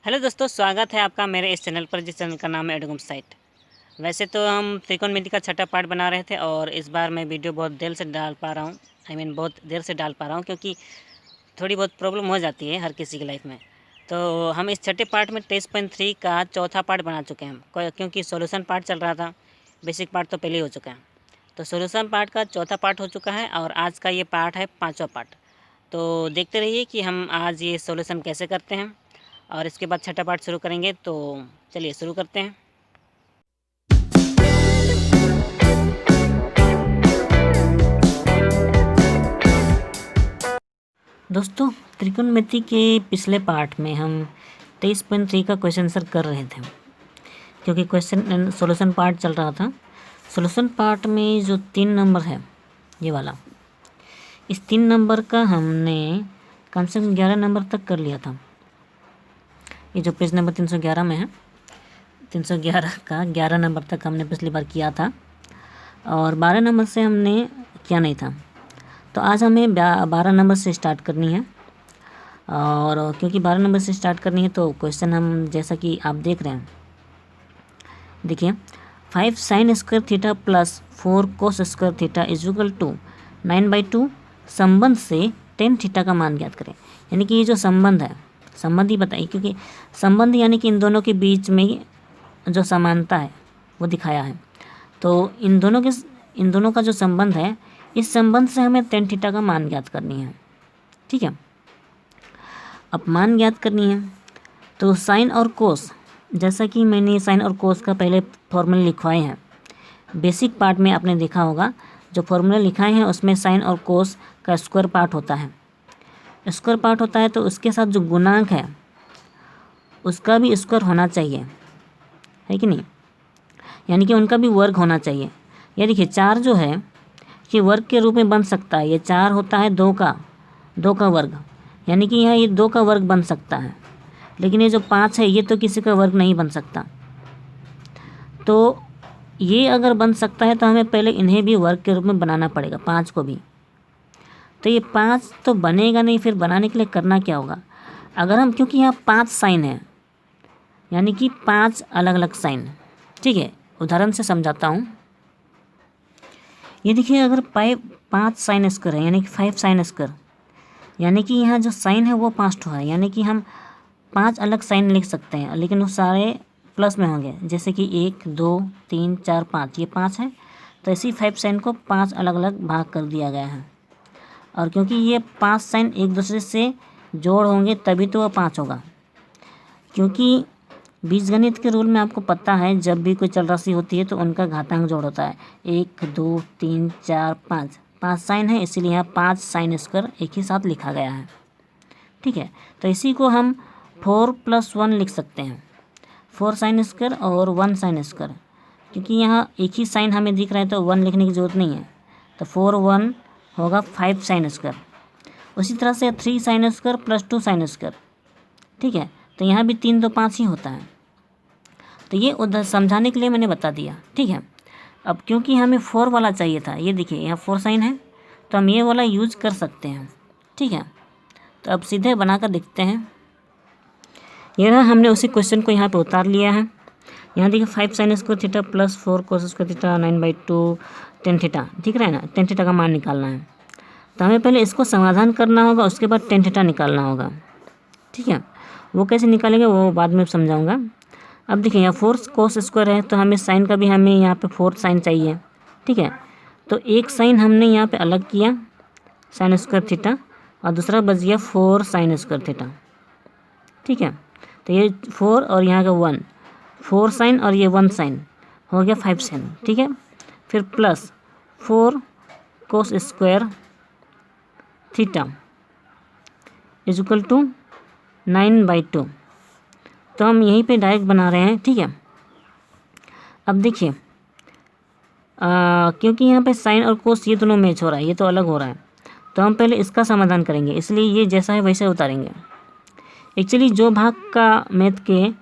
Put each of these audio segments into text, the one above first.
Hello दोस्तों, स्वागत है आपका मेरे इस चैनल पर, जिस चैनल का नाम है एडुगम साइट। वैसे तो हम त्रिकोणमिति का छठा पार्ट बना रहे थे और इस बार मैं वीडियो बहुत देर से डाल पा रहा हूँ। बहुत देर से डाल पा रहा हूँ क्योंकि थोड़ी बहुत प्रॉब्लम हो जाती है हर किसी की लाइफ में। तो हम इस छठे पार्ट में 23.3 का चौथा पार्ट बना चुके हैं क्योंकि सॉल्यूशन पार्ट चल रहा था। बेसिक पार्ट तो पहले ही हो चुका है, तो सॉल्यूशन पार्ट का चौथा पार्ट हो चुका है और आज का ये पार्ट है पाँचवा पार्ट। तो देखते रहिए कि हम आज ये सॉल्यूशन कैसे करते हैं और इसके बाद छठा पार्ट शुरू करेंगे। तो चलिए शुरू करते हैं। दोस्तों, त्रिकोणमिति के पिछले पार्ट में हम 23.3 का क्वेश्चन आंसर कर रहे थे क्योंकि क्वेश्चन सॉल्यूशन पार्ट चल रहा था। सॉल्यूशन पार्ट में जो 3 नंबर है ये वाला, इस 3 नंबर का हमने कम से कम 11 नंबर तक कर लिया था। ये जो पेज नंबर 311 में है, 311 का 11 नंबर तक हमने पिछली बार किया था और 12 नंबर से हमने किया नहीं था। तो आज हमें 12 नंबर से स्टार्ट करनी है और क्योंकि 12 नंबर से स्टार्ट करनी है तो क्वेश्चन हम जैसा कि आप देख रहे हैं, देखिए 5 sin square theta plus 4 cos square theta is equal to 9/2 संबंध से tan थीटा का मान ज्ञात करें। यानी कि ये जो संबंध है, संबंध ही बताइए, क्योंकि संबंध यानी कि इन दोनों के बीच में जो समानता है वो दिखाया है। तो इन दोनों का जो संबंध है, इस संबंध से हमें tan थीटा का मान ज्ञात करनी है। ठीक है, अब मान ज्ञात करनी है तो साइन और कोस, जैसा कि मैंने साइन और कोस का पहले फॉर्मूला लिखवाए हैं। बेसिक पार्ट में आपने देखा होगा, जो फॉर्मूला लिखाए हैं उसमें साइन और कोस का स्क्वायर पार्ट होता है। स्क्वायर पार्ट होता है तो उसके साथ जो गुणांक है उसका भी स्क्वायर होना चाहिए, है कि नहीं? यानी कि उनका भी वर्ग होना चाहिए। ये देखिए 4 जो है ये वर्ग के रूप में बन सकता है। ये 4 होता है 2 का वर्ग, यानी कि यहाँ ये 2 का वर्ग बन सकता है। लेकिन ये जो 5 है ये तो किसी का वर्ग नहीं बन सकता। तो ये अगर बन सकता है तो हमें पहले इन्हें भी वर्ग के रूप में बनाना पड़ेगा, 5 को भी। तो ये 5 तो बनेगा नहीं, फिर बनाने के लिए करना क्या होगा? अगर हम, क्योंकि यहाँ 5 साइन है यानी कि 5 अलग अलग साइन। ठीक है, उदाहरण से समझाता हूँ। ये देखिए, अगर 5 साइन स्क्वायर है यानी कि 5 साइन स्क्वायर, यानी कि यहाँ जो साइन है वो 5 ठो है, यानी कि हम 5 अलग साइन लिख सकते हैं, लेकिन वो सारे प्लस में होंगे। जैसे कि 1 2 3 4 5, ये 5 है तो इसी 5 साइन को 5 अलग अलग भाग कर दिया गया है। और क्योंकि ये 5 साइन एक दूसरे से जोड़ होंगे तभी तो वह 5 होगा। क्योंकि बीजगणित के रूल में आपको पता है, जब भी कोई चल राशि होती है तो उनका घातांक जोड़ होता है। 1 2 3 4 5 साइन है, इसीलिए यहाँ 5 साइन स्क्वायर एक ही साथ लिखा गया है। ठीक है, तो इसी को हम 4 + 1 लिख सकते हैं, 4 साइन स्क्वायर और 1 साइन स्क्वायर। क्योंकि यहाँ एक ही साइन हमें दिख रहा है तो 1 लिखने की ज़रूरत नहीं है। तो 4 1 होगा 5 साइन स्क्वायर। उसी तरह से 3 साइन स्क्वायर + 2 साइन स्क्वायर। ठीक है, तो यहाँ भी 3 2 5 ही होता है। तो ये उधर समझाने के लिए मैंने बता दिया। ठीक है, अब क्योंकि हमें 4 वाला चाहिए था, ये देखिए यहाँ 4 साइन है तो हम ये वाला यूज कर सकते हैं। ठीक है, तो अब सीधे बनाकर देखते हैं। ये रहा, हमने उसी क्वेश्चन को यहाँ पे उतार लिया है। यहाँ देखिए 5 sign square theta plus 4 cos square theta 9/2 tan theta, दिख रहा है ना? tan थीटा का मान निकालना है तो हमें पहले इसको समाधान करना होगा, उसके बाद tan थीटा निकालना होगा। ठीक है, वो कैसे निकालेंगे वो बाद में समझाऊंगा। अब देखिए यहाँ 4 cos स्क्वायर है तो हमें साइन का भी, हमें यहाँ पे 4 साइन चाहिए। ठीक है, तो एक साइन हमने यहाँ पे अलग किया, साइन स्क्वायर थीटा, और दूसरा बच गया 4 साइन स्क्वायर थीटा। ठीक है, तो ये 4 और यहाँ का 1, 4 साइन और ये 1 साइन हो गया 5 साइन। ठीक है, फिर plus 4 cos square theta is equal to 9/2। तो हम यहीं पे डायरेक्ट बना रहे हैं। ठीक है, अब देखिए क्योंकि यहाँ पे साइन और कोस ये दोनों मैच हो रहा है, ये तो अलग हो रहा है, तो हम पहले इसका समाधान करेंगे, इसलिए ये जैसा है वैसे उतारेंगे। एक्चुअली जो भाग का मैथ के,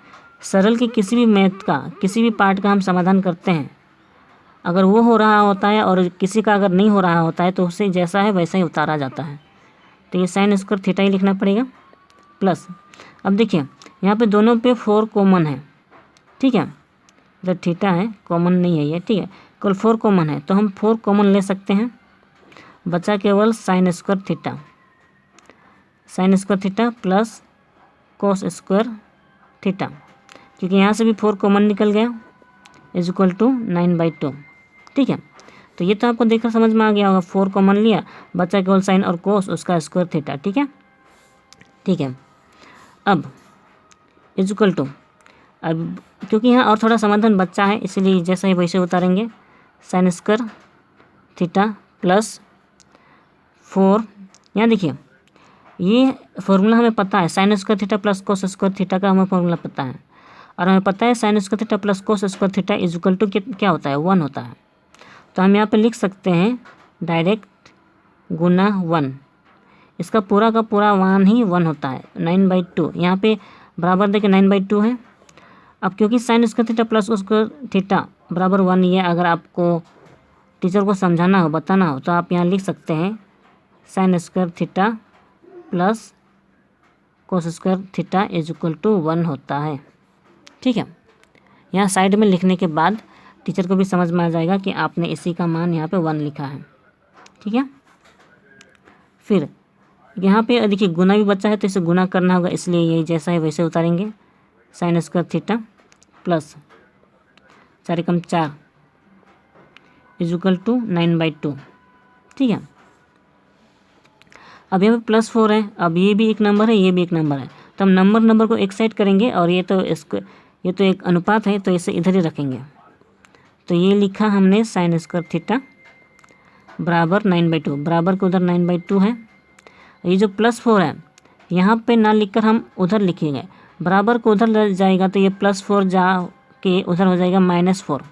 सरल के किसी भी मैथ का किसी भी पार्ट का हम समाधान करते हैं, अगर वो हो रहा होता है और किसी का अगर नहीं हो रहा होता है तो उसे जैसा है वैसा ही उतारा जाता है। तो ये साइन स्क्वायर थीटा ही लिखना पड़ेगा प्लस। अब देखिए यहाँ पे दोनों पे 4 कॉमन है, ठीक है, जब थीटा है कॉमन नहीं है ये, ठीक है, केवल 4 कॉमन है तो हम 4 कॉमन ले सकते हैं, बचा केवल sign square theta plus cos square theta, क्योंकि यहाँ से भी 4 कॉमन निकल गया इज इक्वल टू 9/2, ठीक है। तो ये तो आपको देखकर समझ में आ गया होगा, 4 कॉमन लिया, बचा केवल साइन और कोस उसका स्क्वायर थीटा, ठीक है। अब इज इक्वल टू, अब क्योंकि यहाँ और थोड़ा समाधान बच्चा है इसलिए जैसा ही वैसे उतारेंगे, साइन स्क्वायर थीटा प्लस 4, यहाँ देखिए ये फॉर्मूला हमें पता है, sine square theta plus cos square theta का हमें फॉर्मूला पता है, और हमें पता है sine square theta plus cos square theta is equal to क्या होता है, 1 होता है। तो हम यहाँ पे लिख सकते हैं डायरेक्ट गुना 1, इसका पूरा का पूरा 1 होता है, 9/2, यहाँ पे बराबर देखिए 9/2 है। अब क्योंकि sign square theta plus square theta बराबर 1 ये अगर आपको टीचर को समझाना हो, बताना हो, तो आप यहाँ लिख सकते हैं sine square theta plus cos square theta is equal to 1 होता है, ठीक है। यहाँ साइड में लिखने के बाद टीचर को भी समझ में आ जाएगा कि आपने इसी का मान यहाँ पे 1 लिखा है, ठीक है। फिर यहाँ पे देखिए गुना भी बचा है तो इसे गुना करना होगा, इसलिए ये जैसा है वैसे उतारेंगे, sine square theta plus 4 × 4 is equal to 9/2, ठीक है। अब यहाँ पे +4 है, अब ये भी एक नंबर है, ये भी एक नंबर है, तो हम नंबर को एक साइड करेंगे और ये तो एक अनुपात है तो इसे इधर ही रखेंगे। तो ये लिखा हमने साइन स्क्वायर थीटा बराबर 9/2, बराबर के उधर 9/2 है। ये जो +4 है यहाँ पे ना लिखकर हम उधर लिखेंगे, बराबर को उधर ले जाएगा तो ये +4 जा के उधर हो जाएगा -4,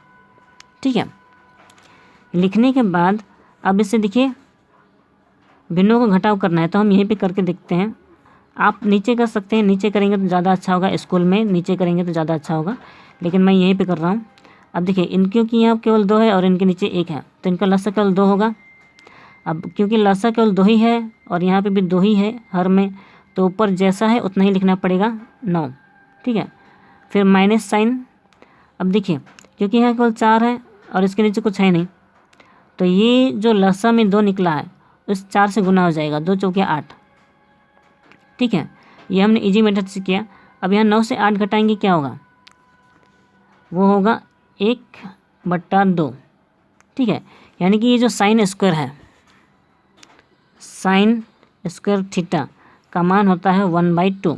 ठीक है। लिखने के बाद अब इसे देखिए भिन्नों को घटाव करना है तो हम यहीं पे करके देखते हैं। आप नीचे कर सकते हैं, नीचे करेंगे तो ज़्यादा अच्छा होगा, स्कूल में नीचे करेंगे तो ज़्यादा अच्छा होगा, लेकिन मैं यहीं पे कर रहा हूँ। अब देखिए इनके की यहाँ केवल 2 है और इनके नीचे 1 है तो इनका लसा केवल 2 होगा। अब क्योंकि लसा केवल 2 ही है और यहाँ पे भी 2 ही है हर में, तो ऊपर जैसा है उतना ही लिखना पड़ेगा 9, ठीक है। फिर माइनस साइन, अब देखिए क्योंकि यहाँ केवल 4 है और इसके नीचे कुछ है नहीं, तो ये जो लसा में 2 निकला है उस 4 से गुना हो जाएगा, 2 × 4 = 8, ठीक है। ये हमने इजी मेथड से किया। अब यहाँ 9 से 8 घटाएंगे क्या होगा, वो होगा 1/2, ठीक है। यानी कि ये जो साइन स्क्वायर है, साइन स्क्वायर थीटा का मान होता है 1/2,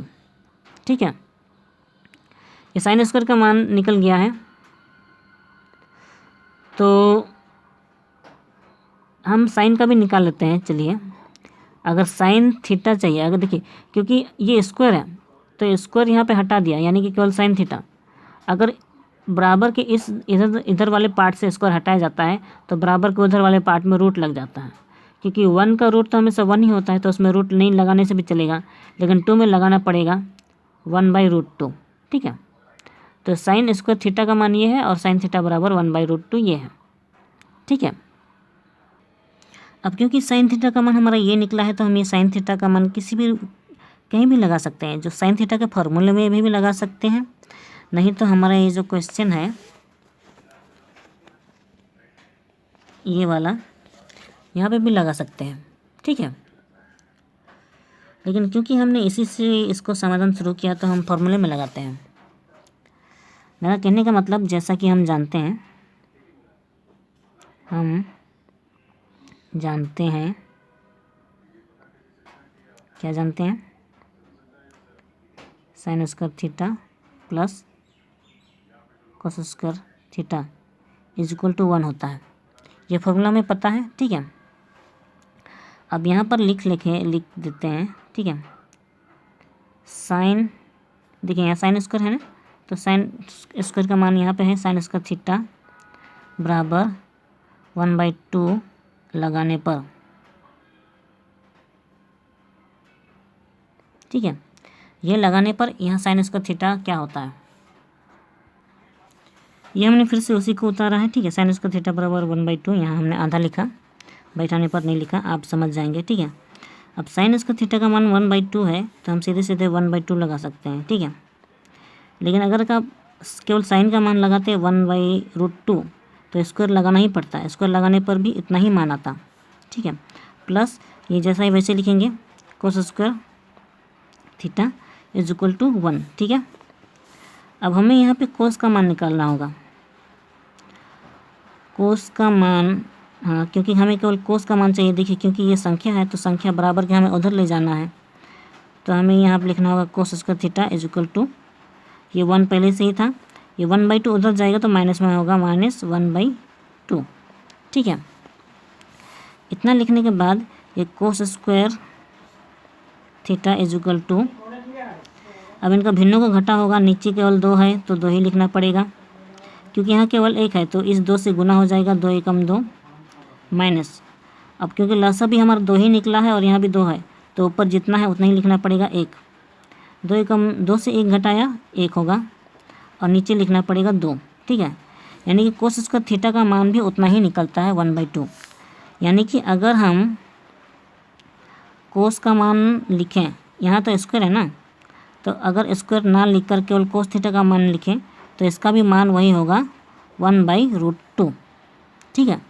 ठीक है। ये साइन स्क्वायर का मान निकल गया है, तो हम साइन का भी निकाल लेते हैं। चलिए अगर साइन थीटा चाहिए, अगर देखिए क्योंकि ये स्क्वायर है तो स्क्वायर यहाँ पे हटा दिया, यानी कि केवल साइन थीटा। अगर बराबर के इस इधर वाले पार्ट से स्क्वायर हटाया जाता है तो बराबर के उधर वाले पार्ट में रूट लग जाता है, क्योंकि 1 का रूट तो हमेशा 1 ही होता है, तो उसमें रूट नहीं लगाने से भी चलेगा, लेकिन 2 में लगाना पड़ेगा 1/√2, ठीक है। तो साइन स्क्वायर थीटा का मान ये है और साइन थीटा बराबर 1/√2 ये है, ठीक है। अब क्योंकि साइन थीटा का मान हमारा ये निकला है तो हम ये साइन थीटा का मान कहीं भी लगा सकते हैं, जो साइन थीटा के फॉर्मूले में भी लगा सकते हैं, नहीं तो हमारा ये जो क्वेश्चन है ये वाला यहाँ पे भी लगा सकते हैं, ठीक है। लेकिन क्योंकि हमने इसी से इसको समाधान शुरू किया तो हम फॉर्मूले में लगाते हैं। मेरा कहने का मतलब जैसा कि हम जानते हैं क्या जानते हैं, sine square theta plus cos square theta is equal to 1 होता है, ये फॉर्मूला हमें पता है, ठीक है। अब यहाँ पर लिख देते हैं, ठीक है। साइन, देखिए यहाँ साइन स्क्वायर है ना, तो साइन स्क्वायर का मान यहाँ पे है साइन स्क्वायर थीटा बराबर 1/2 लगाने पर, ठीक है। ये लगाने पर यहाँ साइन स्क्वायर थीटा क्या होता है, ये हमने फिर से उसी को उतारा है, ठीक है। साइन स्क्वायर थीटा बराबर 1/2, यहाँ हमने आधा लिखा, बैठाने पर नहीं लिखा, आप समझ जाएंगे, ठीक है। अब साइन स्क्वायर थीटा का मान 1/2 है तो हम सीधे 1/2 लगा सकते हैं, ठीक है। लेकिन अगर आप केवल साइन का मान लगाते 1/√2 तो स्क्वायर लगाना ही पड़ता है, स्क्वायर लगाने पर भी इतना ही मान आता, ठीक है। प्लस ये जैसा ही वैसे लिखेंगे cos square theta is equal to 1, ठीक है। अब हमें यहाँ पे कोस का मान निकालना होगा, कोस का मान, हाँ क्योंकि हमें केवल कोस का मान चाहिए। देखिए क्योंकि ये संख्या है तो संख्या बराबर के हमें उधर ले जाना है, तो हमें यहाँ पर लिखना होगा cos square theta is equal to, ये 1 पहले से ही था, ये 1/2 उधर जाएगा तो माइनस में होगा -1/2, ठीक है। इतना लिखने के बाद ये cos square theta is equal to, अब इनका भिन्नों का घटा होगा, नीचे केवल 2 है तो 2 ही लिखना पड़ेगा, क्योंकि यहाँ केवल 1 है तो इस 2 से गुना हो जाएगा, 2 एकम 2 माइनस, अब क्योंकि लसा भी हमारा 2 ही निकला है और यहाँ भी 2 है तो ऊपर जितना है उतना ही लिखना पड़ेगा 1, 2 एकम 2 से 1 घटाया 1 होगा और नीचे लिखना पड़ेगा 2, ठीक है। यानी कि कोस स्क्वायर थीटा का मान भी उतना ही निकलता है 1/2। यानी कि अगर हम कोस का मान लिखें, यहाँ तो स्क्वायर है ना, तो अगर स्क्वायर ना लिख कर केवल कोस थीटा का मान लिखें तो इसका भी मान वही होगा 1/√2, ठीक है।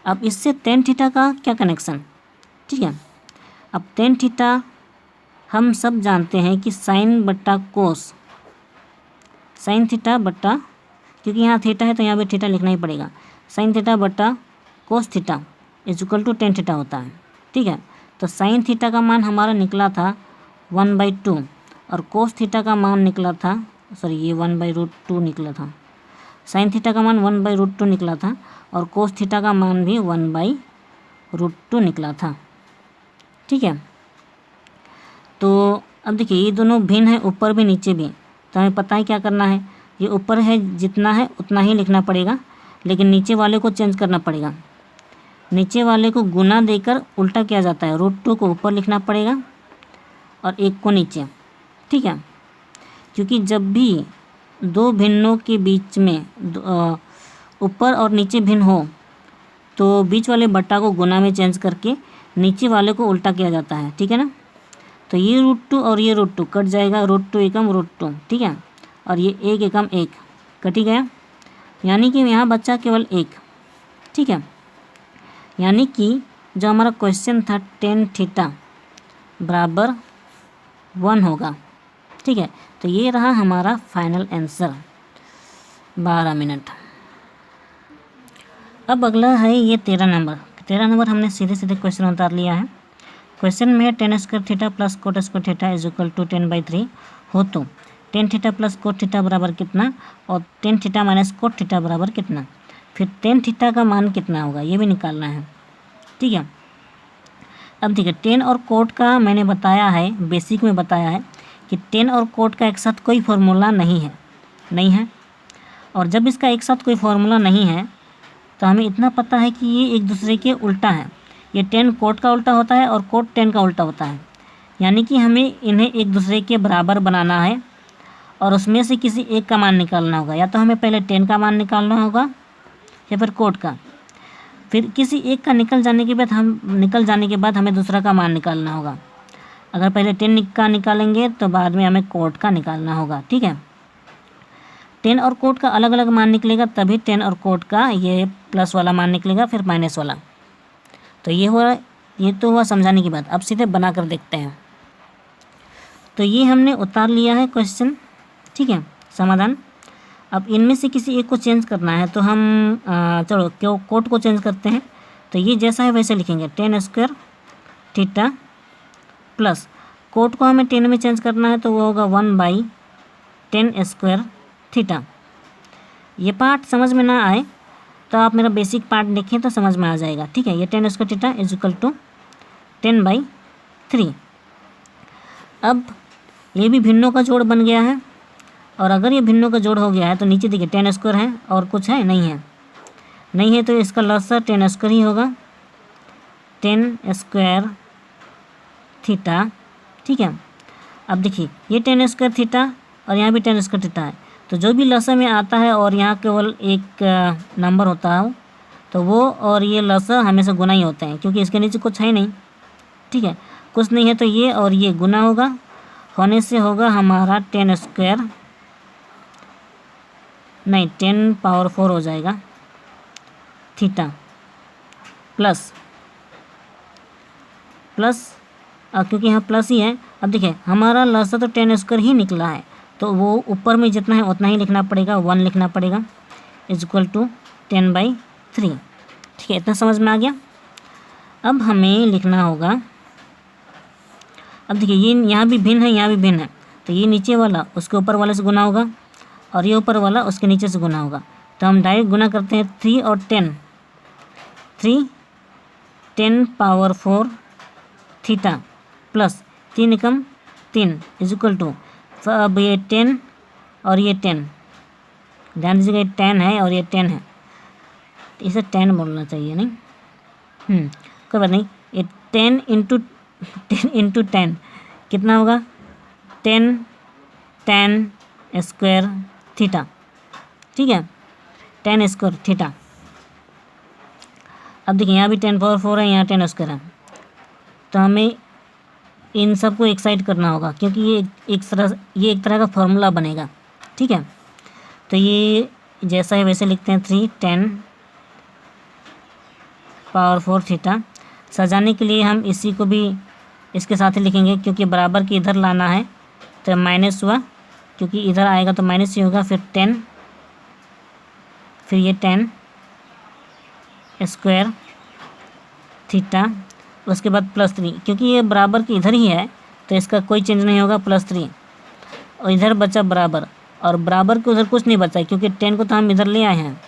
अब इससे टेन थीटा का क्या कनेक्शन, ठीक है। अब टेन थीटा हम सब जानते हैं कि साइन बट्टा कोस, साइन थीटा बट्टा, क्योंकि यहाँ थीटा है तो यहाँ भी थीटा लिखना ही पड़ेगा, साइन थीटा बट्टा cos theta is equal to tan theta होता है, ठीक है। तो साइन थीटा का मान हमारा निकला था 1/2 और कोस थीटा का मान निकला था, सॉरी ये 1/√2 निकला था, साइन थीटा का मान 1/√2 निकला था और कोस थीटा का मान भी 1/√2 निकला था, ठीक है। तो अब देखिए ये दोनों भिन्न है, ऊपर भी नीचे भी, तो हमें पता है क्या करना है, ये ऊपर है जितना है उतना ही लिखना पड़ेगा, लेकिन नीचे वाले को चेंज करना पड़ेगा। नीचे वाले को गुना देकर उल्टा किया जाता है, √2 को ऊपर लिखना पड़ेगा और 1 को नीचे, ठीक है। क्योंकि जब भी दो भिन्नों के बीच में ऊपर और नीचे भिन्न हो तो बीच वाले बट्टा को गुना में चेंज करके नीचे वाले को उल्टा किया जाता है, ठीक है ना। तो ये √2 और ये √2 कट जाएगा, √2 एकम √2, ठीक है, और ये 1 एकम 1 कट ही गया, यानी कि यहाँ बचा केवल 1, ठीक है। यानी कि जो हमारा क्वेश्चन था टेन थीटा बराबर 1 होगा, ठीक है। तो ये रहा हमारा फाइनल आंसर 12 मिनट। अब अगला है ये 13 नंबर। 13 नंबर हमने सीधे सीधे क्वेश्चन उतार लिया है। क्वेश्चन में tan square theta plus cot square theta is equal to 10/3 हो तो tan theta plus cot theta बराबर कितना और tan theta minus cot theta बराबर कितना, फिर टेन थीटा का मान कितना होगा ये भी निकालना है, ठीक है। अब देखिए टेन और कोट का मैंने बताया है, बेसिक में बताया है कि टेन और कोट का एक साथ कोई फार्मूला नहीं है। और जब इसका एक साथ कोई फार्मूला नहीं है तो हमें इतना पता है कि ये एक दूसरे के उल्टा है, ये टेन कोट का उल्टा होता है और कोट टेन का उल्टा होता है। यानी कि हमें इन्हें एक दूसरे के बराबर बनाना है और उसमें से किसी एक का मान निकालना होगा, या तो हमें पहले टेन का मान निकालना होगा या फिर कोट का, फिर किसी एक का निकल जाने के बाद हमें दूसरा का मान निकालना होगा। अगर पहले टेन का निकालेंगे तो बाद में हमें कोट का निकालना होगा, ठीक है। टेन और कोट का अलग अलग मान निकलेगा तभी टेन और कोट का ये प्लस वाला मान निकलेगा, फिर माइनस वाला। तो ये तो हुआ समझाने की बात। अब सीधे बना कर देखते हैं। तो ये हमने उतार लिया है क्वेश्चन, ठीक है, समाधान। अब इनमें से किसी एक को चेंज करना है तो हम चलो क्यों कोट को चेंज करते हैं। तो ये जैसा है वैसे लिखेंगे, ten square theta plus coat को हमें टेन में चेंज करना है तो वो होगा 1/10 स्क्वायर थीटा। ये पार्ट समझ में ना आए तो आप मेरा बेसिक पार्ट देखें तो समझ में आ जाएगा, ठीक है। ये 10 square theta is equal to 10/3। अब ये भी भिन्नों का जोड़ बन गया है, और अगर ये भिन्नों का जोड़ हो गया है तो नीचे देखिए 10 स्क्वायर है और कुछ है नहीं है तो इसका लसा 10 स्क्वायर ही होगा, 10 स्क्वायर थीटा, ठीक है। अब देखिए ये 10 स्क्वायर थीटा और यहाँ भी 10 स्क्वायर थीटा है, तो जो भी लसा में आता है और यहाँ केवल एक नंबर होता है तो वो और ये लसा हमेशा गुना ही होते हैं, क्योंकि इसके नीचे कुछ है नहीं, ठीक है, कुछ नहीं है तो ये और ये गुना होगा, होने से होगा हमारा 10 स्क्वायर नहीं 10⁴ हो जाएगा थीटा प्लस क्योंकि यहाँ प्लस ही है। अब देखिए हमारा लसा तो 10² ही निकला है, तो वो ऊपर में जितना है उतना ही लिखना पड़ेगा, 1 लिखना पड़ेगा इक्वल टू 10/3। ठीक है, इतना समझ में आ गया। अब हमें लिखना होगा, अब देखिए ये यहाँ भी भिन्न है, यहाँ भी भिन्न है, तो ये नीचे वाला उसके ऊपर वाले से गुना होगा और ये ऊपर वाला उसके नीचे से गुना होगा। तो हम डायरेक्ट गुना करते हैं 3 और 10, 3 10⁴ theta plus 3 Ekam 3 equal to, अब ये 10 और ये 10, ध्यान दीजिएगा ये 10 है और ये 10 है, तो इसे 10 बोलना चाहिए नहीं, कोई बात नहीं। ये 10 इंटू 10 कितना होगा 10 थीटा। ठीक है, 10² थीटा। अब देखिए यहाँ भी 10⁴ है, यहाँ 10² है, तो हमें इन सब को एक साइड करना होगा क्योंकि ये एक तरह का फॉर्मूला बनेगा। ठीक है, तो ये जैसा है वैसे लिखते हैं 3 10⁴ थीटा। सजाने के लिए हम इसी को भी इसके साथ ही लिखेंगे क्योंकि बराबर के इधर लाना है, तो माइनस हुआ क्योंकि इधर आएगा तो माइनस ही होगा, फिर 10, फिर ये 10² थीटा, उसके बाद +3 क्योंकि ये बराबर के इधर ही है तो इसका कोई चेंज नहीं होगा, +3 और इधर बचा बराबर, और बराबर के उधर कुछ नहीं बचा क्योंकि 10 को तो हम इधर ले आए हैं,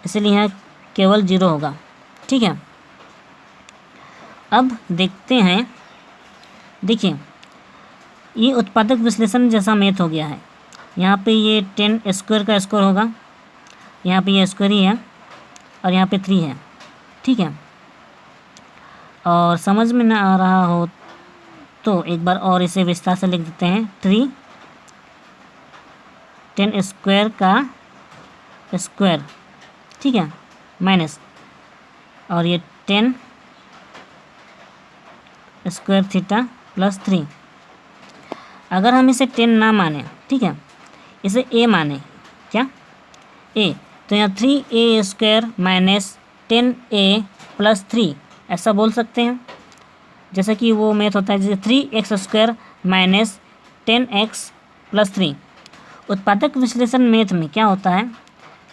इसलिए यहाँ केवल 0 होगा। ठीक है, अब देखते हैं, देखिए ये उत्पादक विश्लेषण जैसा मैथ हो गया है। यहाँ पे ये 10² का स्क्वायर होगा, यहाँ पे ये स्क्वायर ही है और यहाँ पे 3 है। ठीक है, और समझ में ना आ रहा हो तो एक बार और इसे विस्तार से लिख देते हैं, 3 10² का स्क्वायर, ठीक है, माइनस, और ये 10² थीटा प्लस 3। अगर हम इसे 10 ना माने, ठीक है, इसे a माने, क्या a, तो यहाँ 3a² माइनस 10a प्लस 3 ऐसा बोल सकते हैं। जैसा कि वो मैथ होता है जैसे 3x² माइनस 10x प्लस 3। उत्पादक विश्लेषण मैथ में क्या होता है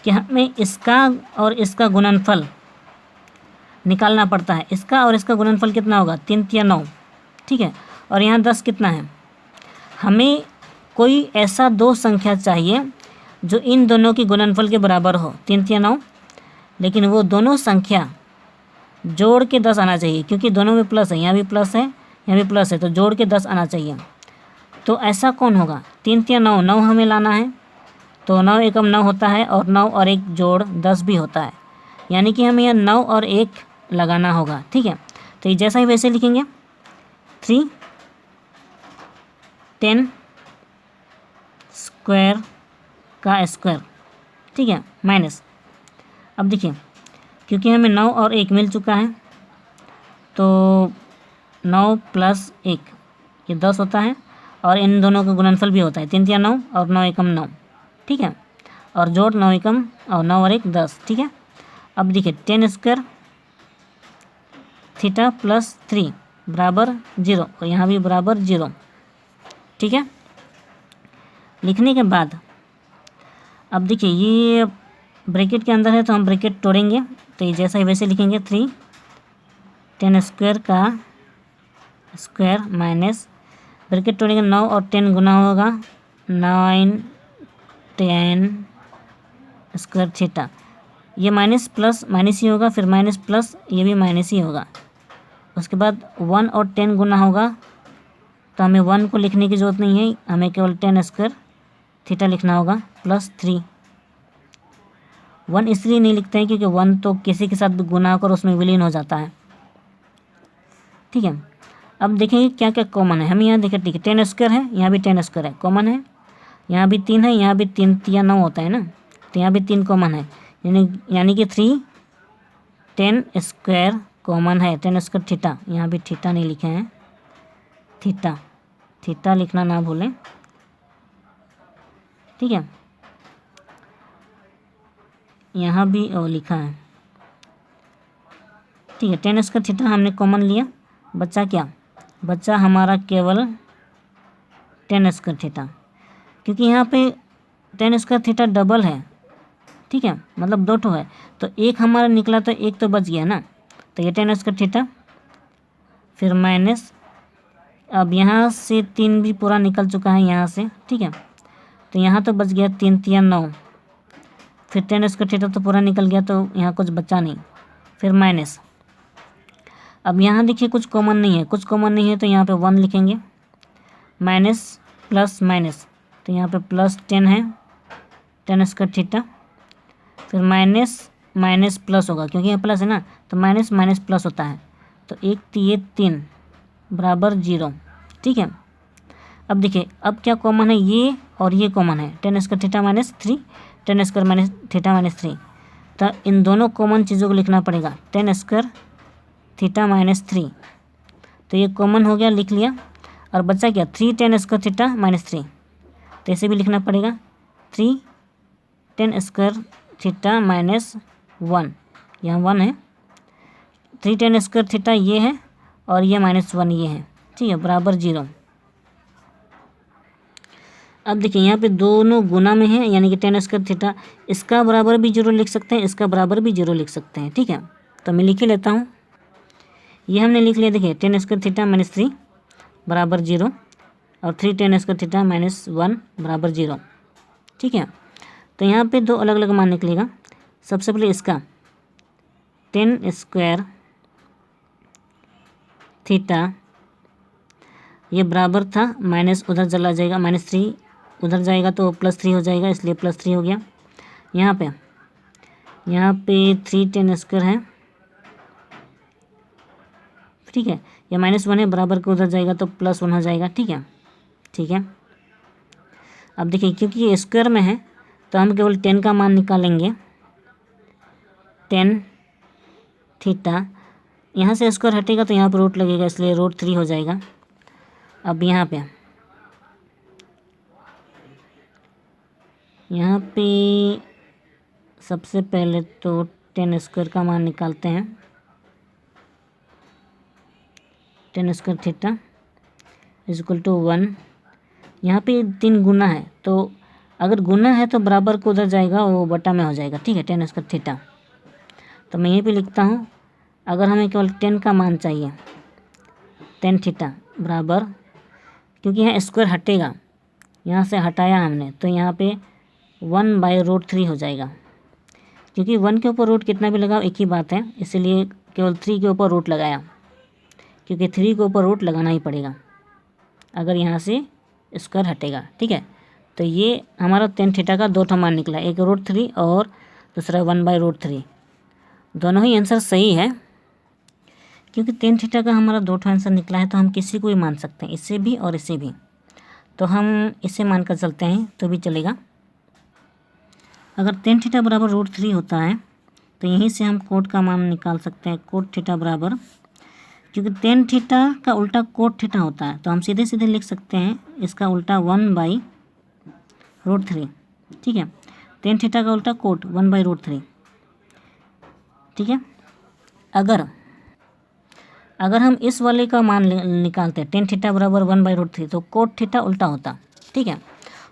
कि हमें इसका और इसका गुणनफल निकालना पड़ता है। इसका और इसका गुणनफल कितना होगा, 3 × 9, ठीक है, और यहाँ 10 कितना है। हमें कोई ऐसा दो संख्या चाहिए जो इन दोनों की गुणनफल के बराबर हो, 3 × 9, लेकिन वो दोनों संख्या जोड़ के 10 आना चाहिए क्योंकि दोनों में प्लस है, यहाँ भी प्लस है, यहाँ भी प्लस है, तो जोड़ के 10 आना चाहिए। तो ऐसा कौन होगा, 3 × 9, 9 हमें लाना है, तो 9 एकम 9 होता है और 9 और 1 जोड़ 10 भी होता है, यानी कि हमें यह 9 और 1 लगाना होगा। ठीक है, तो ये जैसा ही वैसे लिखेंगे, 3 10² का स्क्वायर, ठीक है, माइनस, अब देखिए क्योंकि हमें 9 और 1 मिल चुका है तो 9 + 1 ये 10 होता है, और इन दोनों का गुणनफल भी होता है, 3 × 9 और 9 एकम 9, ठीक है, और जोड़ 9 एकम और 9 और 1 10, ठीक है। अब देखिए 10² थीटा प्लस 3 बराबर 0, और यहाँ भी बराबर 0, ठीक है। लिखने के बाद अब देखिए ये ब्रैकेट के अंदर है तो हम ब्रैकेट तोड़ेंगे, तो ये जैसा ही वैसे लिखेंगे, 3 10² का स्क्वायर माइनस, ब्रैकेट तोड़ेंगे, 9 और 10 गुना होगा, 9 10² थीटा, ये माइनस प्लस माइनस ही होगा, फिर माइनस प्लस ये भी माइनस ही होगा। उसके बाद 1 और 10 गुना होगा, तो हमें 1 को लिखने की ज़रूरत नहीं है, हमें केवल 10² थीटा लिखना होगा प्लस 3। 1 इसलिए नहीं लिखते हैं क्योंकि 1 तो किसी के साथ भी गुना होकर उसमें विलीन हो जाता है, ठीक है। अब देखेंगे क्या क्या कॉमन है, हम यहाँ देखें, ठीक है, 10² है, यहाँ भी 10² है, कॉमन है, यहाँ भी 3 है, यहाँ भी 3 × 9 होता है ना, तो यहाँ भी 3 कॉमन है, यानी कि 3 10² कॉमन है, 10² थीटा, यहाँ भी थीटा नहीं लिखे हैं, थीटा लिखना ना भूलें, ठीक है। यहाँ भी लिखा है, ठीक है। टेन स्क्वायर थीटा हमने कॉमन लिया, बचा क्या, बचा हमारा केवल टेन स्क्वायर थीटा, क्योंकि यहाँ पे टेन स्क्वायर थीटा डबल है, ठीक है, मतलब दो ठो है, तो एक हमारा निकला तो एक तो बच गया ना, तो ये टेन स्क्वायर थीटा, फिर माइनस, अब यहाँ से 3 भी पूरा निकल चुका है यहाँ से, ठीक है, तो यहाँ तो बच गया 3 3 9, फिर टेन स्क्वायर थीटा तो पूरा निकल गया, तो यहाँ कुछ बचा नहीं, फिर माइनस। अब यहाँ देखिए कुछ कॉमन नहीं है, कुछ कॉमन नहीं है तो यहाँ पे 1 लिखेंगे, माइनस प्लस माइनस, तो यहाँ पे प्लस 10 है टेन स्क्वायर थीटा, फिर माइनस माइनस प्लस होगा, क्योंकि यहाँ प्लस है ना, तो माइनस माइनस प्लस होता है, तो एक ये 3 बराबर 0, ठीक है। अब देखिए अब क्या कॉमन है, ये और ये कॉमन है, ten square theta minus 3, ten square minus theta minus 3, तो इन दोनों कॉमन चीज़ों को लिखना पड़ेगा, टेन स्क्वायर थीटा माइनस 3, तो ये कॉमन हो गया, लिख लिया, और बचा क्या 3 टेन स्क्वायर थीटा माइनस 3, तो ऐसे भी लिखना पड़ेगा 3 टेन स्क्वायर थीटा माइनस 1, यहाँ 1 है, 3 टेन स्क्वायर थीटा ये है, और ये -1 ये है, ठीक है, बराबर 0। अब देखिए यहाँ पे दोनों गुना में है, यानी कि टेन स्क्वायर थीटा इसका बराबर भी 0 लिख सकते हैं, इसका बराबर भी 0 लिख सकते हैं, ठीक है। तो मैं लिख ही लेता हूँ, ये हमने लिख लिया, देखिए टेन स्क्वायर थीटा माइनस 3 बराबर 0, और 3 टेन स्क्वायर थीटा माइनस 1 बराबर 0, ठीक है। तो यहाँ पे दो अलग अलग मान निकलेगा, सबसे पहले इसका टेन स्क्वायर थीटा ये बराबर था, माइनस उधर चला जाएगा, -3 उधर जाएगा तो +3 हो जाएगा, इसलिए +3 हो गया। यहाँ पे 3 टेन स्क्वायर है, ठीक है, या -1 है, बराबर के उधर जाएगा तो +1 हो जाएगा, ठीक है, ठीक है। अब देखिए क्योंकि ये स्क्वायर में है तो हम केवल 10 का मान निकालेंगे, टेन थीटा, यहाँ से स्क्वायर हटेगा तो यहाँ पर रूट लगेगा, इसलिए √3 हो जाएगा। अब यहाँ पे सबसे पहले तो टेन स्क्वायर का मान निकालते हैं, टेन स्क्वायर थीटा = 1, यहाँ पे 3 गुना है, तो अगर गुना है तो बराबर को उधर जाएगा, वो बटा में हो जाएगा, ठीक है, टेन स्क्वायर थीटा। तो मैं यहीं पे लिखता हूँ, अगर हमें केवल 10 का मान चाहिए, टेन थीटा बराबर, क्योंकि यहाँ स्क्वायर हटेगा, यहाँ से हटाया हमने, तो यहाँ पे 1/√3 हो जाएगा, क्योंकि 1 के ऊपर रूट कितना भी लगाओ एक ही बात है, इसलिए केवल 3 के ऊपर रूट लगाया, क्योंकि 3 के ऊपर रूट लगाना ही पड़ेगा अगर यहाँ से स्क्वायर हटेगा, ठीक है। तो ये हमारा टेन थीटा का दो ठो मान निकला, एक √3 और दूसरा 1/√3, दोनों ही आंसर सही है, क्योंकि टेन थीटा का हमारा दो ठो आंसर निकला है, तो हम किसी को भी मान सकते हैं, इससे भी और इससे भी, तो हम इसे मानकर चलते हैं तो भी चलेगा। अगर टेन थीटा बराबर √3 होता है तो यहीं से हम कोट का मान निकाल सकते हैं, कोट थीटा बराबर, क्योंकि टेन थीटा का उल्टा कोट थीटा होता है, तो हम सीधे सीधे लिख सकते हैं इसका उल्टा 1/√3, ठीक है, टेन थीटा का उल्टा कोट 1/√3, ठीक है। अगर हम इस वाले का मान निकालते हैं, टेन थीटा बराबर 1/√3, तो कोट थीटा उल्टा होता, ठीक है,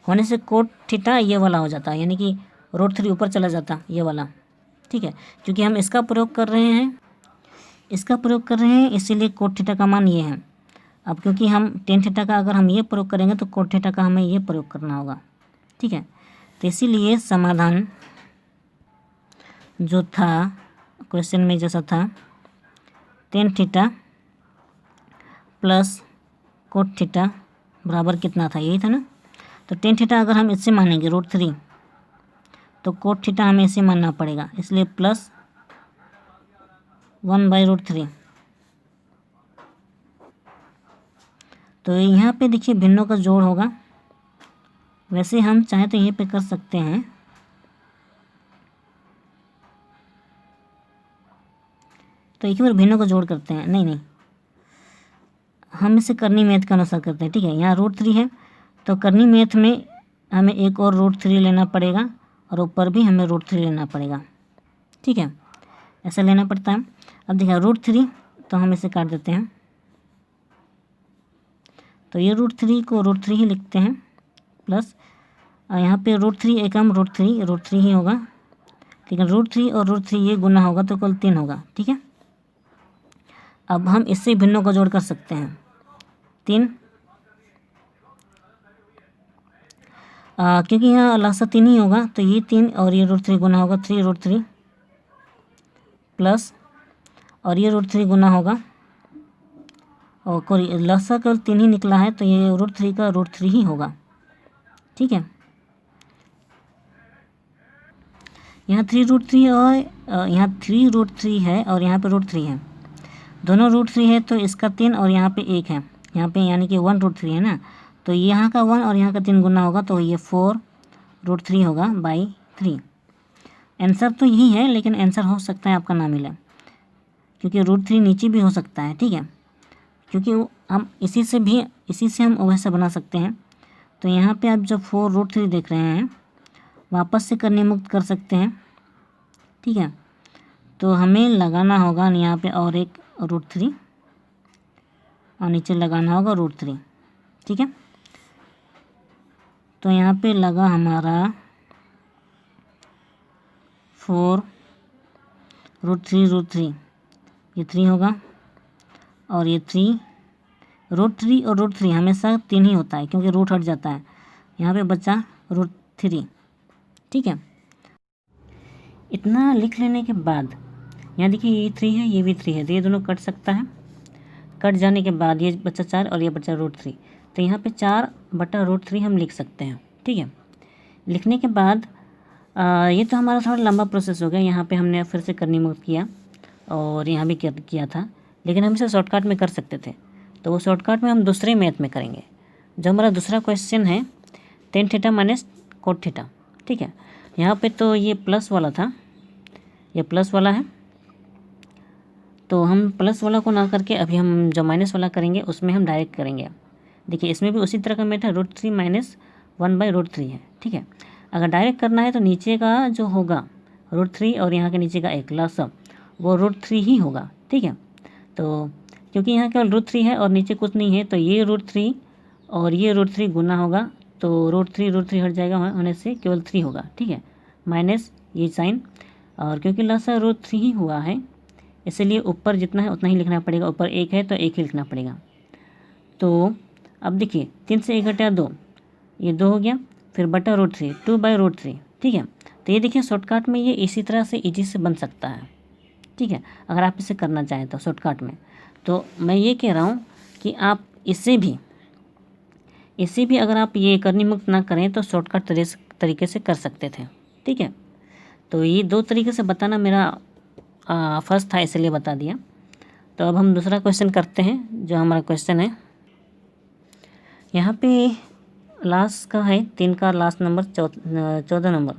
होने से कोट थीटा ये वाला हो जाता, यानी कि √3 ऊपर चला जाता, ये वाला, ठीक है, क्योंकि हम इसका प्रयोग कर रहे हैं, इसीलिए कोट थीटा का मान ये है। अब क्योंकि हम टेन थीटा का अगर हम ये प्रयोग करेंगे तो कोट थीटा का हमें ये प्रयोग करना होगा, ठीक है। तो इसीलिए समाधान जो था क्वेश्चन में जैसा था, ten theta plus cot theta बराबर कितना था, यही था ना। तो टेन थीटा अगर हम इससे मानेंगे √3, तो कोट थीटा हमें इसे मानना पड़ेगा, इसलिए प्लस 1/√3। तो यहाँ पे देखिए भिन्नों का जोड़ होगा, वैसे हम चाहें तो यहीं पे कर सकते हैं, तो एक बार भिन्नों का जोड़ करते हैं, नहीं हम इसे करनी मैथ के अनुसार करते हैं, ठीक है। यहाँ √3 है तो करनी मैथ में हमें एक और √3 लेना पड़ेगा, और ऊपर भी हमें √3 लेना पड़ेगा, ठीक है, ऐसा लेना पड़ता है। अब देखिए √3, तो हम इसे काट देते हैं, तो ये √3 को √3 ही लिखते हैं, प्लस यहाँ पे √3 एकम √3 ही होगा, लेकिन √3 और √3 ये गुना होगा तो कुल 3 होगा, ठीक है। अब हम इससे भिन्नों को जोड़ कर सकते हैं, 3, क्योंकि यहाँ लासा 3 ही होगा, तो ये 3 और ये √3 गुना होगा 3√3 प्लस, और ये √3 गुना होगा, और कोई लासा केवल 3 ही निकला है, तो ये √3 का √3 ही होगा, ठीक है। यहाँ 3√3 और यहाँ 3√3 है और यहाँ पे √3 है, दोनों √3 है, तो इसका 3 और यहाँ पे 1 है, यहाँ पे यानी कि 1√3 है ना, तो यहाँ का 1 और यहाँ का 3 गुना होगा, तो ये 4√3 होगा बाई 3। आंसर तो यही है, लेकिन आंसर हो सकता है आपका ना मिले, क्योंकि √3 नीचे भी हो सकता है, ठीक है, क्योंकि हम इसी से हम वैसा बना सकते हैं। तो यहाँ पे आप जब 4√3 देख रहे हैं, वापस से करने मुक्त कर सकते हैं, ठीक है। तो हमें लगाना होगा यहाँ पे और एक √3 और नीचे लगाना होगा √3, ठीक है। तो यहाँ पे लगा हमारा 4√3 ये 3 होगा, और ये 3 √3 और √3 हमेशा 3 ही होता है, क्योंकि रूट हट जाता है, यहाँ पे बचा √3, ठीक है। इतना लिख लेने के बाद यहाँ देखिए ये 3 है, ये भी 3 है, तो ये दोनों कट सकता है, कट जाने के बाद ये बचा 4 और ये बचा √3, तो यहाँ पे 4/√3 हम लिख सकते हैं, ठीक है। लिखने के बाद ये तो हमारा थोड़ा लंबा प्रोसेस हो गया, यहाँ पे हमने फिर से करनी मुक्त किया और यहाँ भी किया था, लेकिन हम इसे शॉर्टकट में कर सकते थे, तो वो शॉर्टकट में हम दूसरे मैथ में करेंगे। जो हमारा दूसरा क्वेश्चन है tan θ माइनस cot θ, ठीक है। यहाँ पे तो ये प्लस वाला था, ये प्लस वाला है, तो हम प्लस वाला को ना करके अभी हम जो माइनस वाला करेंगे उसमें हम डायरेक्ट करेंगे। देखिए इसमें भी उसी तरह का मेथड √3 माइनस 1/√3 है, ठीक है। अगर डायरेक्ट करना है तो नीचे का जो होगा √3 और यहाँ के नीचे का एक लासा वो √3 ही होगा, ठीक है। तो क्योंकि यहाँ केवल √3 है और नीचे कुछ नहीं है, तो ये √3 और ये √3 गुना होगा, तो √3 हट जाएगा, होने से केवल 3 होगा, ठीक है, माइनस ये साइन, और क्योंकि लासा √3 ही हुआ है इसलिए ऊपर जितना है उतना ही लिखना पड़ेगा, ऊपर 1 है तो 1 ही लिखना पड़ेगा। तो अब देखिए 3 से 1 घटा 2, ये 2 हो गया, फिर बटा √3 2/√3, ठीक है। तो ये देखिए शॉर्टकट में ये इसी तरह से ईजी से बन सकता है, ठीक है, अगर आप इसे करना चाहें तो शॉर्टकट में। तो मैं ये कह रहा हूँ कि आप इसे भी अगर आप ये करनी मुक्त ना करें तो शॉर्टकट तरीके से कर सकते थे, ठीक है। तो ये 2 तरीके से बताना मेरा फर्स्ट था, इसलिए बता दिया। तो अब हम दूसरा क्वेश्चन करते हैं। जो हमारा क्वेश्चन है यहाँ पे लास्ट का है 3 का last number 14 number,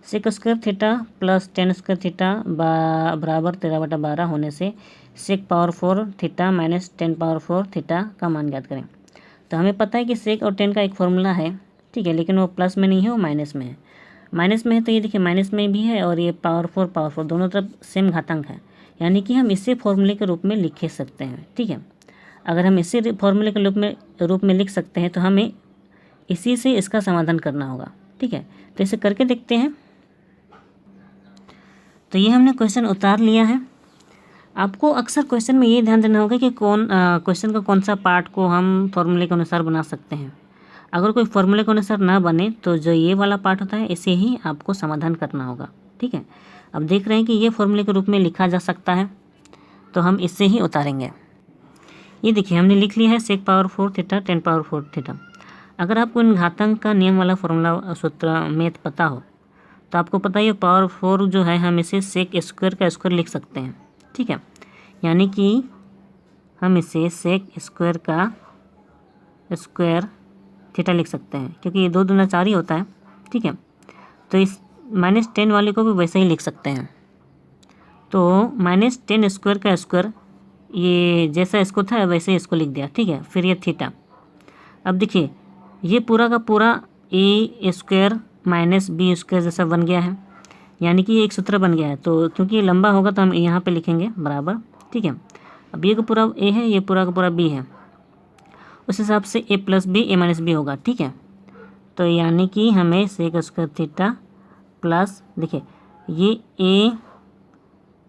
sec² θ plus tan² θ बराबर 13/12 होने से sec⁴ θ माइनस tan⁴ θ का मान ज्ञात करें। तो हमें पता है कि सेक और tan का एक फॉर्मूला है, ठीक है, लेकिन वो प्लस में नहीं है, वो माइनस में है। माइनस में है तो ये देखिए माइनस में भी है और ये पावर 4 दोनों तरफ सेम घातांक है, यानी कि हम इसे फॉर्मूले के रूप में लिख सकते हैं, ठीक है। अगर हम इसे फॉर्मूले के रूप में लिख सकते हैं तो हमें इसी से इसका समाधान करना होगा, ठीक है। तो इसे करके देखते हैं। तो ये हमने क्वेश्चन उतार लिया है। आपको अक्सर क्वेश्चन में ये ध्यान देना होगा कि क्वेश्चन का कौन सा पार्ट को हम फॉर्मूले के अनुसार बना सकते हैं। अगर कोई फॉर्मूले के अनुसार ना बने तो जो ये वाला पार्ट होता है इसे ही आपको समाधान करना होगा, ठीक है। अब देख रहे हैं कि ये फॉर्मूले के रूप में लिखा जा सकता है, तो हम इससे ही उतारेंगे। ये देखिए हमने लिख लिया है sec⁴ θ tan⁴ θ। अगर आपको इन घातांक का नियम वाला फॉर्मूला सूत्र मैथ पता हो तो आपको पता है पावर 4 जो है हम इसे sec² का स्क्वायर लिख सकते हैं, ठीक है। यानी कि हम इसे sec² का स्क्वायर θ लिख सकते हैं, क्योंकि ये 2 दूना 4 ही होता है, ठीक है। तो इस -10 वाले को भी वैसे ही लिख सकते हैं। तो -10² का स्क्वायर ये जैसा इसको था वैसे ही इसको लिख दिया, ठीक है। फिर ये θ। अब देखिए ये पूरा का पूरा a² माइनस बी स्क्वायर जैसा बन गया है, यानी कि ये एक सूत्र बन गया है। तो क्योंकि ये लंबा होगा तो हम यहाँ पे लिखेंगे बराबर, ठीक है। अब ये का पूरा ए है, ये पूरा का पूरा बी है, उस हिसाब से ए plus B A minus B होगा, ठीक है। तो यानी कि हमें सेक स्क्वायर थीटा प्लस, देखिए ये ए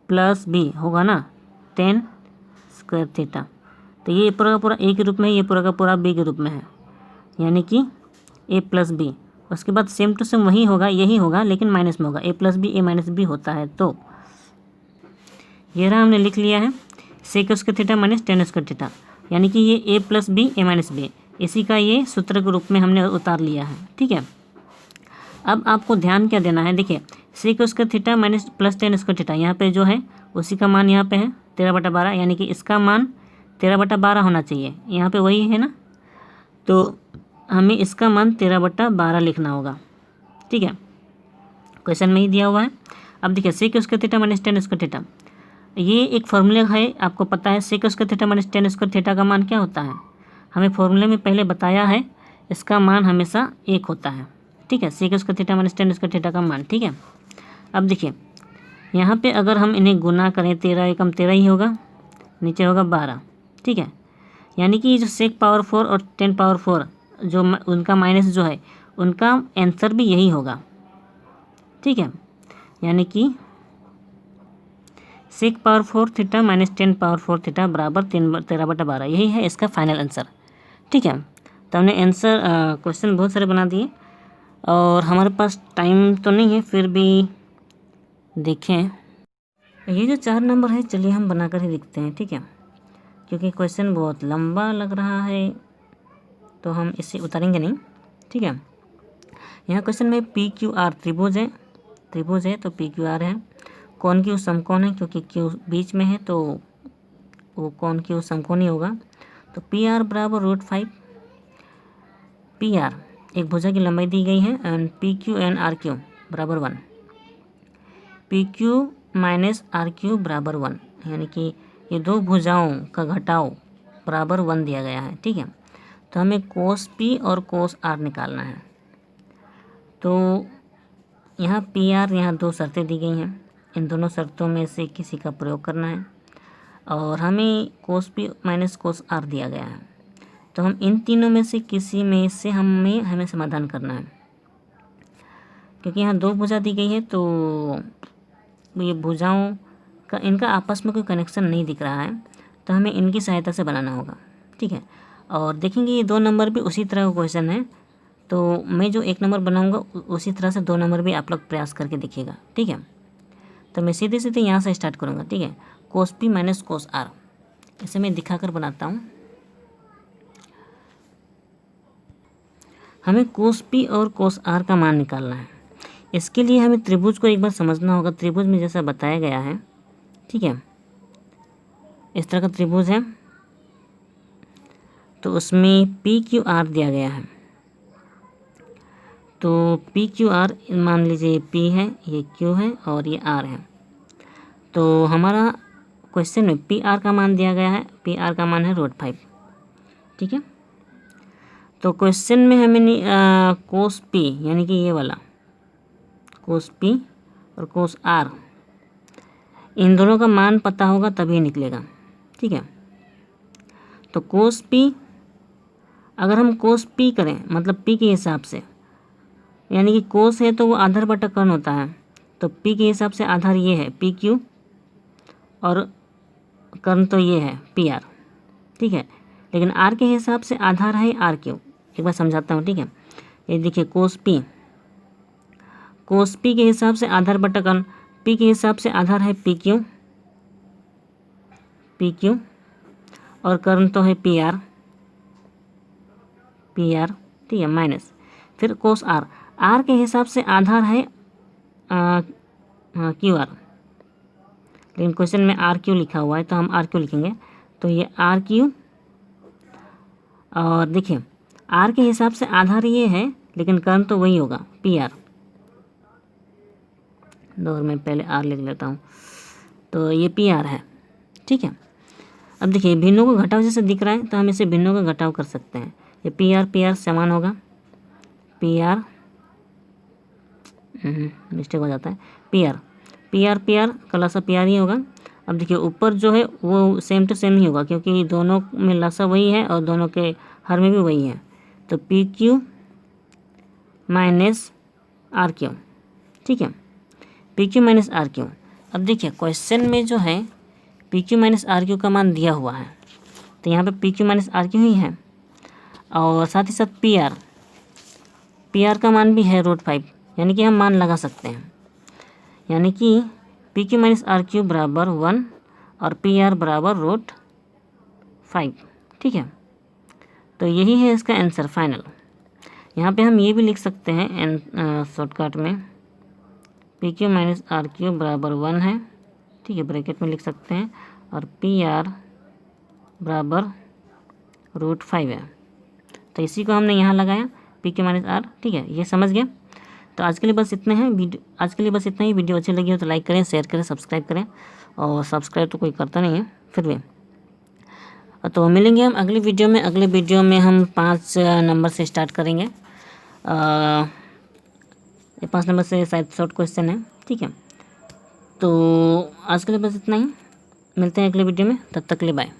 प्लस बी होगा ना, टेन स्क्वायर थीटा। तो ये पूरा का पूरा ए के रूप में है, ये पूरा का पूरा बी के रूप में है, यानी कि ए प्लस बी। उसके बाद सेम टू सेम वही होगा, यही होगा, लेकिन माइनस में होगा, A plus B A minus B होता है। तो ये रहा, हमने लिख लिया है sec square theta minus tan square theta, यानी कि ये A plus B A minus B, इसी का ये सूत्र के रूप में हमने उतार लिया है, ठीक है। अब आपको ध्यान क्या देना है, देखिए sec square theta minus plus tan square theta, यहाँ पे जो है उसी का मान यहाँ पे है 13/12, यानी कि इसका मान 13/12 होना चाहिए, यहाँ पे वही है ना, तो हमें इसका मान 13/12 लिखना होगा, ठीक है। क्वेश्चन में ही दिया हुआ है। अब देखिए sec square theta minus tan square theta, ये एक फॉर्मूला है, आपको पता है sec square theta minus tan square theta का मान क्या होता है, हमें फॉर्मूले में पहले बताया है, इसका मान हमेशा 1 होता है, ठीक है, sec square theta minus tan square theta का मान, ठीक है। अब देखिए यहाँ पे अगर हम इन्हें गुना करें, 13 एकम 13 ही होगा, नीचे होगा 12, ठीक है, यानी कि जो सेक पावर 4 और 10 पावर 4 जो उनका माइनस जो है, उनका आंसर भी यही होगा, ठीक है, यानी कि sec power 4 theta minus 10 power 4 theta बराबर 13/12, यही है इसका फाइनल आंसर, ठीक है। तो हमने आंसर क्वेश्चन बहुत सारे बना दिए, और हमारे पास टाइम तो नहीं है, फिर भी देखें ये जो 4 नंबर है, चलिए हम बनाकर ही देखते हैं, ठीक है, क्योंकि क्वेश्चन बहुत लंबा लग रहा है तो हम इसे उतारेंगे नहीं, ठीक है। यहाँ क्वेश्चन में पी क्यू आर त्रिभुज है, तो पी क्यू आर है, कौन क्यू समकोण है, क्योंकि क्यू बीच में है तो वो कौन क्यू समकोणी होगा। तो पी आर बराबर √5, पी आर एक भुजा की लंबाई दी गई है, and P Q and R Q बराबर 1, P Q minus R Q बराबर 1, यानी कि ये दो भुजाओं का घटाव बराबर 1 दिया गया है, ठीक है। तो हमें कोस पी और कोस आर निकालना है। तो यहाँ पी आर, यहाँ 2 शर्तें दी गई हैं, इन दोनों शर्तों में से किसी का प्रयोग करना है, और हमें कोस पी माइनस कोस आर दिया गया है। तो हम इन तीनों में से किसी में से हमें समाधान करना है, क्योंकि यहाँ 2 भुजा दी गई है, तो ये भुजाओं का इनका आपस में कोई कनेक्शन नहीं दिख रहा है, तो हमें इनकी सहायता से बनाना होगा, ठीक है। और देखेंगे ये 2 नंबर भी उसी तरह का क्वेश्चन है, तो मैं जो 1 नंबर बनाऊंगा उसी तरह से 2 नंबर भी आप लोग प्रयास करके देखिएगा, ठीक है। तो मैं सीधे सीधे यहाँ से स्टार्ट करूँगा, ठीक है। कोस पी माइनस कोस आर, इसे मैं दिखाकर बनाता हूँ। हमें कोस पी और कोस आर का मान निकालना है। इसके लिए हमें त्रिभुज को एक बार समझना होगा। त्रिभुज में जैसा बताया गया है, ठीक है, इस तरह का त्रिभुज है, तो उसमें पी क्यू आर दिया गया है। तो पी क्यू आर मान लीजिए पी है, ये क्यू है और ये आर है। तो हमारा क्वेश्चन में पी आर का मान दिया गया है, पी आर का मान है √5, ठीक है। तो क्वेश्चन में हमें कोस पी यानी कि ये वाला कोस पी और कोस आर, इन दोनों का मान पता होगा तभी निकलेगा, ठीक है। तो कोस पी, अगर हम कोस पी करें मतलब पी के हिसाब से, यानी कि कोस है तो वो आधार बटा कर्ण होता है, तो पी के हिसाब से आधार ये है पी क्यू और कर्ण तो ये है पी आर, ठीक है। लेकिन आर के हिसाब से आधार है आर क्यू। एक बार समझाता हूँ, ठीक है। ये देखिए कोस पी के हिसाब से आधार बटा कर्ण, पी के हिसाब से आधार है पी क्यू और कर्ण तो है पी आर, ठीक है, माइनस फिर कोस आर, आर के हिसाब से आधार है क्यू आर, लेकिन क्वेश्चन में आर क्यू लिखा हुआ है तो हम आर क्यू लिखेंगे। तो ये आर क्यू, और देखिए आर के हिसाब से आधार ये है लेकिन कर्ण तो वही होगा पी आर। दो मैं पहले आर लिख लेता हूँ, तो ये पी आर है, ठीक है। अब देखिए भिन्नों का घटाव जैसे दिख रहा है तो हम इसे भिन्नों का घटाव कर सकते हैं। ये पी आर समान होगा पी आर मिस्टेक हो जाता है, पी आर का लसा पी आर ही होगा। अब देखिए ऊपर जो है वो सेम टू सेम ही होगा क्योंकि दोनों में लसा वही है और दोनों के हर में भी वही है, तो P Q minus R Q, ठीक है, P Q minus R Q. अब देखिए क्वेश्चन में जो है P Q minus R Q का मान दिया हुआ है, तो यहाँ पे P Q minus R Q ही है और साथ ही साथ पी आर का मान भी है √5, यानी कि हम मान लगा सकते हैं, यानी कि P Q minus R Q बराबर 1 और पी आर बराबर √5, ठीक है। तो यही है इसका आंसर फाइनल। यहाँ पे हम ये भी लिख सकते हैं शॉर्टकट में P Q minus R Q बराबर 1 है, ठीक है, ब्रैकेट में लिख सकते हैं, और पी आर बराबर √5 है। तो इसी को हमने यहाँ लगाया पी क्यू माइनस आर, ठीक है, ये समझ गया। तो आज के लिए बस इतना है आज के लिए बस इतना ही। वीडियो अच्छी लगी हो तो लाइक करें, शेयर करें, सब्सक्राइब करें, और सब्सक्राइब तो कोई करता नहीं है फिर भी। तो मिलेंगे हम अगली वीडियो में। अगले वीडियो में हम 5 नंबर से स्टार्ट करेंगे। ये 5 नंबर से शायद शॉर्ट क्वेश्चन है, ठीक है। तो आज के लिए बस इतना ही, मिलते हैं अगले वीडियो में, तब तक के लिए बाय।